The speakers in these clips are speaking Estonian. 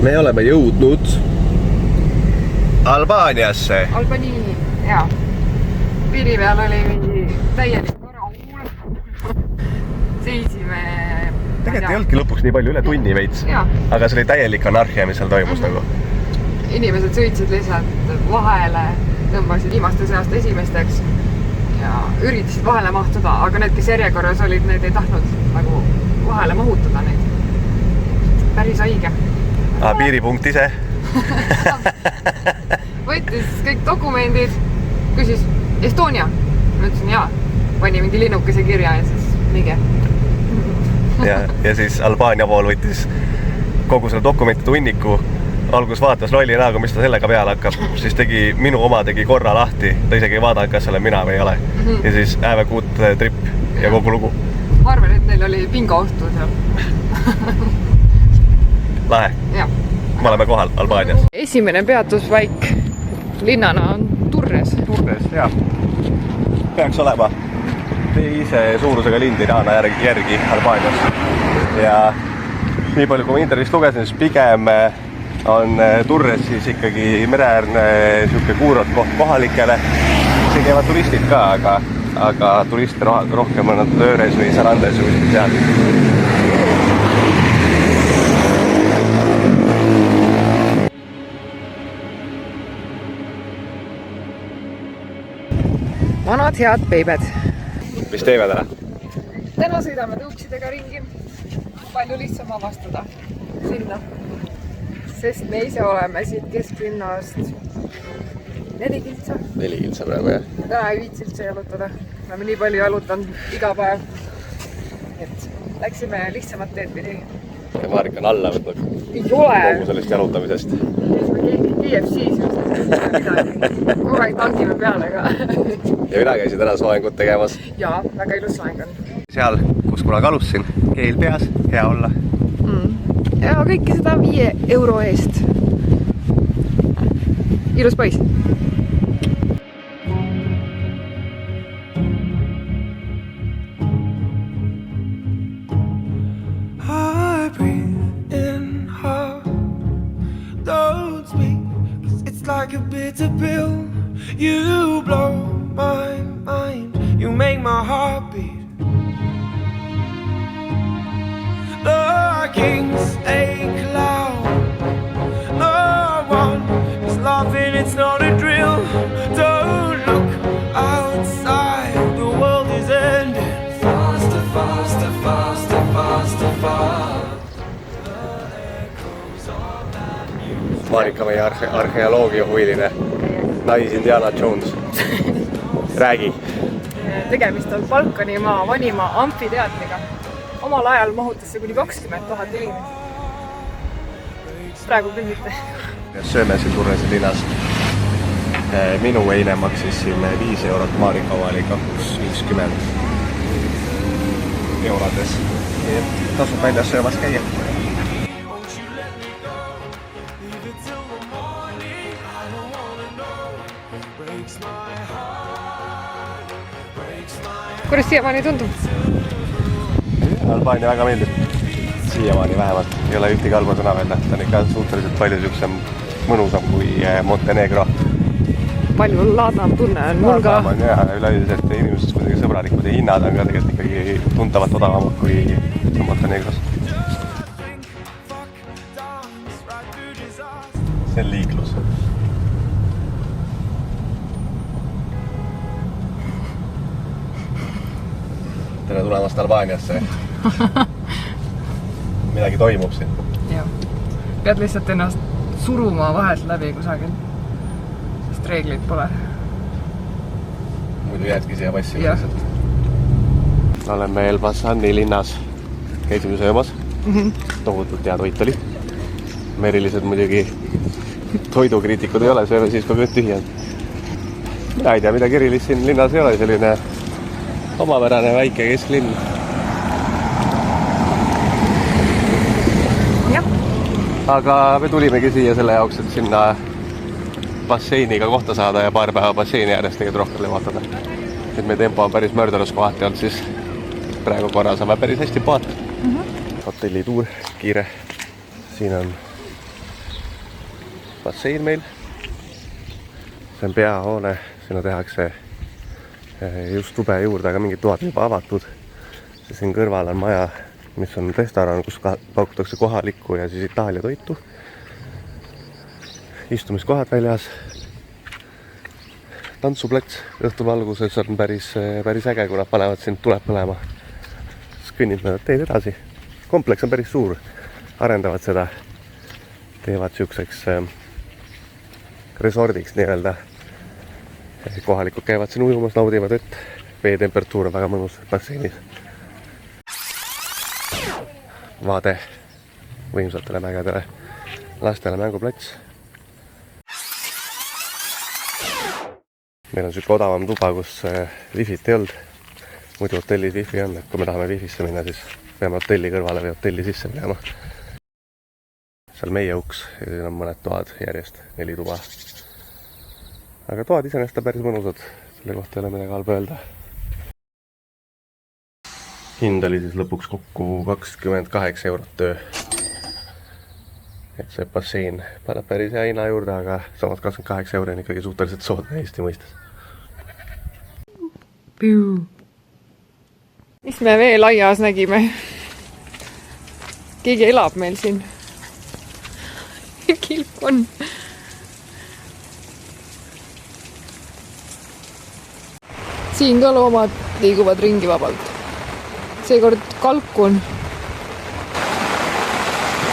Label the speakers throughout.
Speaker 1: me oleme jõudnud Albaaniasse.
Speaker 2: Albanii, jaa. Piiri peal oli mingi täielik karahuul. Seisime...
Speaker 1: Tegelikult ei olnudki lõpuks nii palju, üle tunni veits. Aga see oli täielik anarhia, mis seal toimus nagu.
Speaker 2: Inimesed sõitsid lihtsalt vahele, tõmbasid viimaste seast esimesteks ja üritasid vahele mahtuda, aga need, kes järjekorras olid, need ei tahtnud nagu vahele mahutada neid. Päris haige.
Speaker 1: Piiripunkt ise?
Speaker 2: Võttis kõik dokumendid, küsis Estonia. Ma ütlesin jaa, pani mingi linnukese kirja ja siis mingi.
Speaker 1: Ja siis Albaania pool võttis kogu selle dokumentide hunniku, algus vaatas lolli näoga, mis ta sellega peale hakkab, siis minu oma tegi korra lahti, ta isegi ei vaadanud, kas selle mina või ei ole. Ja siis have a good trip ja kogu lugu.
Speaker 2: Ma arvan, et neil oli bingo-ostu seal.
Speaker 1: Lahe. Me oleme kohal Albaanias. Esimene peatuspaik linnana on Turres. Turres, jah. Peaks olema teise suurusega linn Tirana järgi Albaanias. Ja nii palju, kui ma internetist lugesin, siis pigem on Turres siis ikkagi mereäärne siuke kuurot koht kohalikele. See käivad turistid ka, aga turiste rohkem on nad Ööres või Sarandes või seal. Vanad head peibed. Mis teeme täna?
Speaker 2: Täna sõidame tõuksidega ringi. Palju lihtsam avastada sinna. Sest me ise oleme siit kesklinnast 4 kiltsa.
Speaker 1: 4 kiltsa praegu, jah.
Speaker 2: Täna ei viitsi üldse jalutada. Me oleme nii palju jalutanud iga päev. Et läksime lihtsamat teed pidi.
Speaker 1: Ja Marek on alla võtnud.
Speaker 2: Ei ole.
Speaker 1: Kogu sellest jalutamisest.
Speaker 2: KFC-s korraga tangime peale ka.
Speaker 1: Ja mina käisin täna soengut tegemas.
Speaker 2: Jaa, väga ilus soeng on.
Speaker 1: Seal, kus kunagi alustasin, keel peas, hea olla.
Speaker 2: Ja kõike seda 5 euro eest. Ilus poiss.
Speaker 3: Like a bitter pill, you blow my mind, you make my heart beat. The kings a cloud, no one is laughing, it's not a drill. Don't look outside, the world is ending. Faster, faster, faster, faster, faster.
Speaker 1: Marika, meie arheoloogia huviline nais Indiana Jones. Räägi.
Speaker 2: Tegemist on Balkanimaa vanima amfiteatriga. Omal ajal mahutas see kuni 20 000 inimest. Praegu küll mitte.
Speaker 1: Sööme siin Turrese linnas. Minu eine maksis siin 5 eurot, Marika omali 2,50 eurodes. Tasub väljas söömas käia.
Speaker 2: Kuidas siiamaani tundub?
Speaker 1: Albaania väga meeldib. Siiamaani vähemalt. Ei ole ühtegi halba sõna veel. Ta on ikka suhteliselt palju siuksem mõnusam kui Montenegro.
Speaker 2: Palju laadam tunne on mul ka.
Speaker 1: Jah, üleüldiselt inimesed kuidagi sõbralikud ja hinnad on ka tegelikult ikkagi tuntavalt odavamad kui Montenegros. See on liiklus. Tere tulemast Albaaniasse. Midagi toimub siin.
Speaker 2: Jah. Pead lihtsalt ennast suruma vahelt läbi kusagil. Sest reeglid pole.
Speaker 1: Muidu jäädki siia passi lihtsalt. Oleme Elbasani linnas. Käisime söömas. Tohutult hea toit oli. Merilised muidugi toidukriitikud ei ole, sööme siis, kui kõik tühi on. Mina ei tea, midagi erilist siin linnas ei ole, selline omapärane väike kesklinn.
Speaker 2: Jah.
Speaker 1: Aga me tulimegi siia selle jaoks, et sinna basseiniga kohta saada ja paar päeva basseini äärest tegelikult rohkem levatada. Et meie tempo on päris mördalus kohati olnud, siis praegu korra saame päris hästi paata. Hotellituur, kiire. Siin on bassein meil. See on peahoone, sinna tehakse just tube juurde, aga mingid toad juba avatud. Siin kõrval on maja, mis on restoran, kus pakutakse kohalikku ja siis Itaalia toitu. Istumiskohad väljas. Tantsuplats õhtuvalguses on päris äge, kui nad panevad sind tuleb põlema. Siis kõnnid mööda teed edasi. Kompleks on päris suur. Arendavad seda. Teevad siukseks resordiks nii-öelda. Kohalikud käivad siin ujumas, naudivad, et veetemperatuur on väga mõnus basseinis. Vaade võimsatele mägedele. Lastele mänguplats. Meil on siuke odavam tuba, kus wifit ei olnud. Muidu hotellis wifi on, et kui me tahame wifisse minna, siis peame hotelli kõrvale või hotelli sisse minema. Seal meie uks ja siin on mõned toad järjest, 4 tuba. Aga toad iseenesest on päris mõnusad, selle kohta ei ole midagi halba öelda. Hind oli siis lõpuks kokku 28 € öö. Et see bassein paneb päris hea hinna juurde, aga samas 28 € on ikkagi suhteliselt soodne Eesti mõistes.
Speaker 2: Mis me veel aias nägime? Keegi elab meil siin. Kilp on. Siin ka loomad liiguvad ringi vabalt. Seekord kalkun.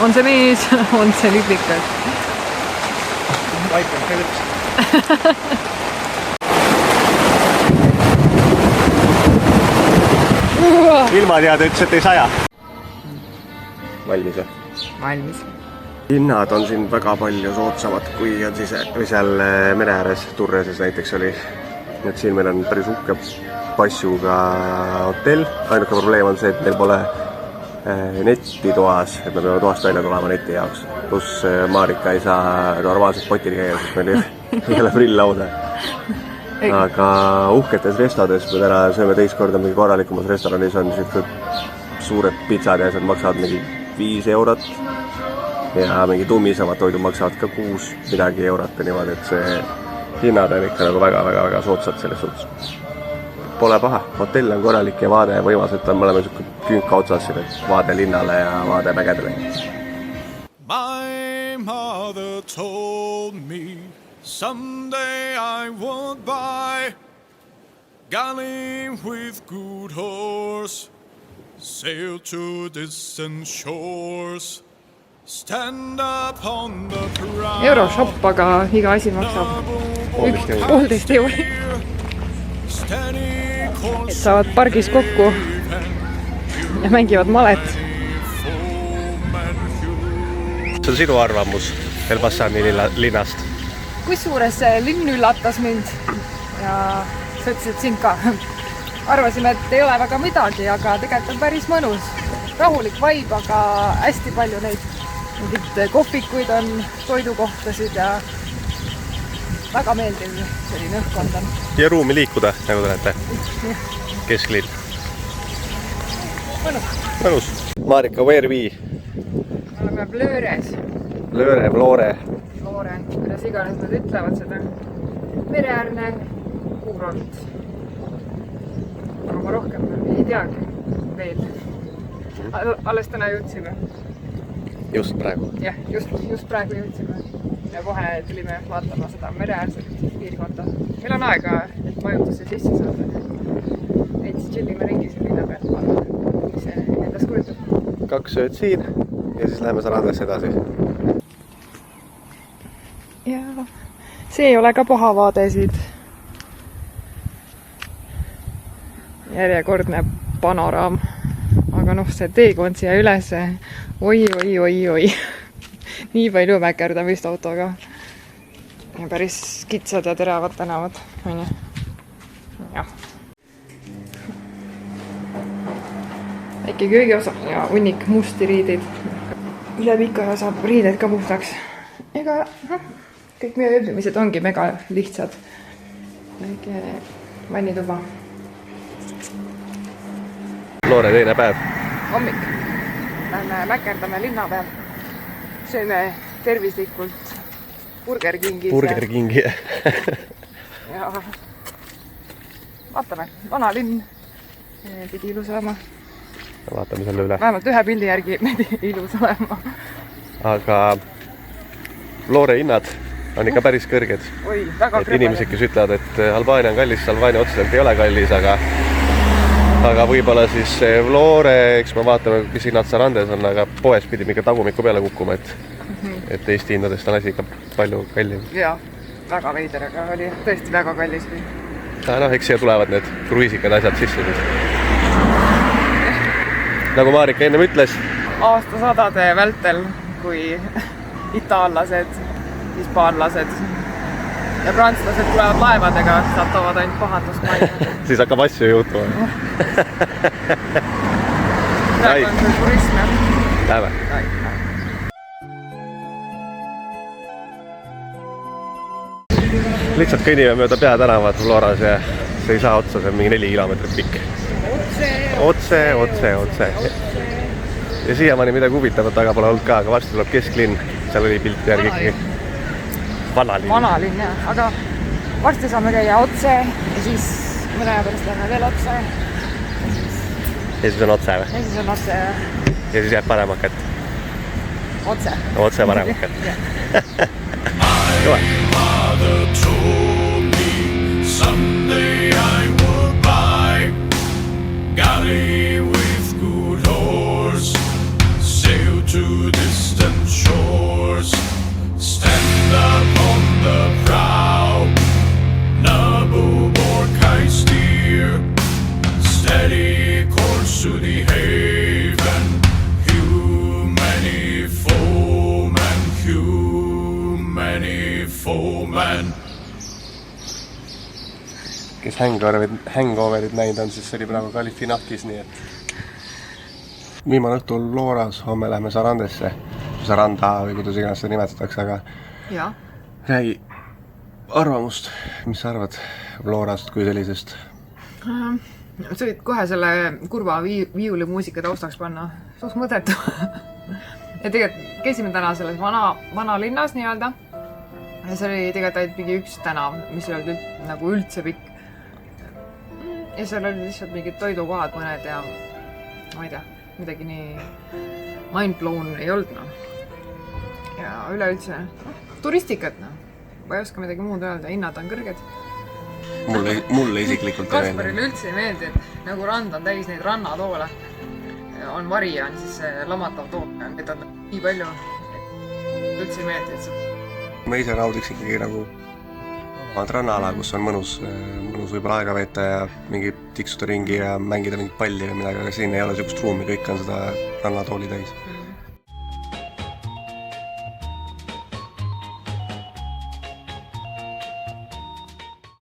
Speaker 2: On see mees? On see liblikas?
Speaker 1: Vaikem see lõps. Ilmateade ütles, et ei saja. Valmis või?
Speaker 2: Valmis.
Speaker 1: Hinnad on siin väga palju soodsamad, kui on siis või seal mere ääres Turreses näiteks oli. Et siin meil on päris uhke passuga hotell. Ainuke probleem on see, et meil pole netti toas, et me peame toast välja tulema neti jaoks. Plus Marika ei saa normaalselt potil käia, sest meil ei ole prill-lauda. Aga uhketes restades, me täna sööme teist korda mingi korralikumas restoranis, on suured pitsad ja need maksavad mingi 5 €. Ja mingi tummisemad toidud maksavad ka 6 midagi eurot ja niimoodi, et see hinnad on ikka nagu väga soodsad selles suhtes. Pole paha, hotell on korralik ja vaade võimas, et me oleme künka otsas siin, et vaade linnale ja vaade mägedele.
Speaker 3: My mother told me someday I would buy galley with good horse, sail to distant shores, stand upon the prow.
Speaker 2: Euroshop, aga iga asi maksab 1,5 €. Et saavad pargis kokku ja mängivad malet.
Speaker 1: See on sinu arvamus Elbassani linnast?
Speaker 2: Kusjuures see linn üllatas mind ja sa ütlesid sind ka. Arvasime, et ei ole väga midagi, aga tegelikult on päris mõnus. Rahulik vibe, aga hästi palju neid kohvikuid on, toidukohtasid ja väga meeldiv selline õhkkond on.
Speaker 1: Ja ruumi liikuda, nagu te näete. Kesklinn. Mõnus. Marika, where we?
Speaker 2: Me oleme Blöres.
Speaker 1: Vlore.
Speaker 2: Kuidas iganes nad ütlevad seda. Mereäärne kuurort. Aga ma rohkem ei teagi veel. Alles täna jõudsime.
Speaker 1: Just praegu.
Speaker 2: Jah, just praegu jõudsime. Ja kohe tulime vaatama seda mereäärset piirkonda. Meil on aega, et majutusse sisse saada. Veits chillime ringi siin linna pealt vaatame, mis see endas kujutab.
Speaker 1: 2 ööd siin ja siis läheme Sarandasse edasi.
Speaker 2: Ja see ei ole ka paha vaade siit. Järjekordne panoraam. Aga noh, see teekond siia üles. Oi. Nii palju mäkerdamist autoga. Ja päris kitsad ja teravad tänavad. Jah. Väike köögiosa ja hunnik musti riideid. Üle pika aja saab riided ka puhtaks. Ega kõik meie ööbimised ongi mega lihtsad. Väike vannituba.
Speaker 1: Loore teine päev.
Speaker 2: Hommik. Lähme mäkerdame linna peal. Sööme tervislikult Burger Kingis.
Speaker 1: Burger Kingi.
Speaker 2: Ja vaatame, vanalinn pidi ilus olema.
Speaker 1: Vaatame selle üle.
Speaker 2: Vähemalt ühe pildi järgi pidi ilus olema.
Speaker 1: Aga Vlore hinnad on ikka päris kõrged.
Speaker 2: Oi, väga
Speaker 1: et inimesed, kes ütlevad, et Albaania on kallis, Albaania otseselt ei ole kallis, aga võib-olla siis Vlore, eks me vaatame, mis hinnad Sarandes on, aga poes pidime ikka tagumiku peale kukkuma, et Eesti hindadest on asi ikka palju kallim.
Speaker 2: Jaa, väga veider, aga oli tõesti väga kallis.
Speaker 1: Eks siia tulevad need kruiisikad asjad sisse siis. Nagu Marika ennem ütles.
Speaker 2: Aastasadade vältel, kui itaallased, hispaanlased ja prantslased tulevad laevadega, nad toovad ainult pahandust maina.
Speaker 1: Siis hakkab asju juhtuma.
Speaker 2: Praegu on see turism.
Speaker 1: Lähme. Lihtsalt kõnnime mööda peatänavat Vloras ja see ei saa otsa, see on mingi 4 kilomeetrit pikk. Otse. Ja siiamaani midagi huvitavat taga pole olnud ka, aga varsti tuleb kesklinn, seal oli pilt järgi ikkagi.
Speaker 2: Vanalinn, jah, aga varsti saame käia otse ja siis mõne aja pärast lähme veel otse.
Speaker 1: Ja siis on otse või?
Speaker 2: Ja siis on otse.
Speaker 1: Ja siis jääb paremat kätt?
Speaker 2: Otse.
Speaker 1: Otse paremat kätt. Kõva.
Speaker 4: Father told me someday I would buy galley with good horse, sail to distant shores, stand up on the prow, Nabu Borkai steer, steady course to the haven, humany foemen, humany foemen.
Speaker 1: Kes Hangoverit näinud on, siis see oli praegu Galifinakis, nii et viimane õhtu Vloras, homme lähme Sarandesse, Saranda või kuidas iganes seda nimetatakse, aga
Speaker 2: ja.
Speaker 1: Räägi arvamust, mis sa arvad Vlorast kui sellisest?
Speaker 2: Sa võid kohe selle kurva viiulimuusika taustaks panna, suht mõttetu. Ja tegelikult käisime täna selles vana linnas nii-öelda ja see oli tegelikult ainult mingi üks tänav, mis oli nagu üldse pikk. Ja seal oli lihtsalt mingid toidukohad mõned ja ma ei tea, midagi nii mindblown ei olnud, Ja üleüldse turistikat, Ma ei oska midagi muud öelda, hinnad on kõrged.
Speaker 1: Mulle isiklikult
Speaker 2: Kasparile üldse ei meeldi, et nagu rand on täis neid rannatoole. On vari ja on siis lamatav tool, mida on nii palju. Üldse ei meeldi, et see...
Speaker 1: Ma ise naudiks ikkagi nagu rannaala, kus on mõnus võib-olla aega veeta ja mingi tiksuda ringi ja mängida mingit palli või midagi, aga siin ei ole sellist ruumi, kõik on seda rannatooli täis.